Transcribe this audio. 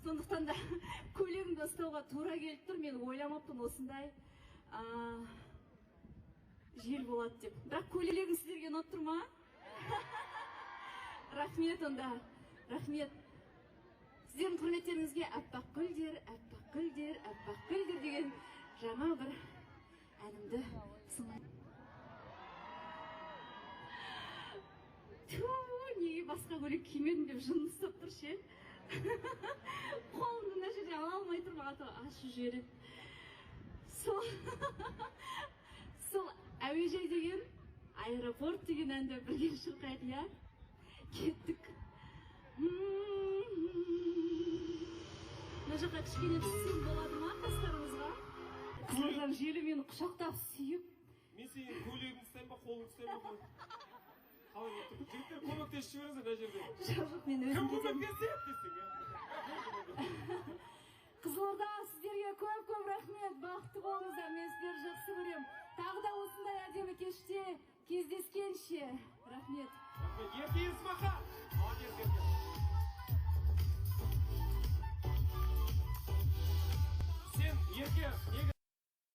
Сондықтан да көйлегімді ұстауға тура келіп тұр. Мен ойламаппын осындай жел болады деп. Бірақ көйлегім сіздерге ұнап тұр ма? Рахмет онда. Рахмет. Сіздердің құрметтеріңізге аппақ гүлдер, аппақ гүлдер, аппақ гүлдер деген жаңа бір әнімді ұсынамын. Неге басқа көйлек кимедім деп жынын ұстап тұр ше. Қолымды мына жерден ала алмай тұр, маған ашып жібереді. Сол әуежай деген, аэропорт деген әнді бірге шырқайық, иә? Кеттік. Мына жаққа кішкене түссем болады ма қастарыңызға? Қызылорданың желі мені құшақтап сүйіп. Мен сенің көйлегіңді ұстайын ба, қолыңды ұстайын ба? Қалай еттік? Жігіттер көмектесіп жіберіңіздер мына жерде. Жоқ, мен өзім кетемін. Кім көмектеседі десең, иә? Қызылорда, сіздерге көп рахмет. Бақытты болыңыздар, мен сіздерді жақсы көремін. Тағы да осындай әдемі кеште кездескенше. Рахмет. Ерке Есмахан. Молодец, Ерке. Сен, Ерке, неге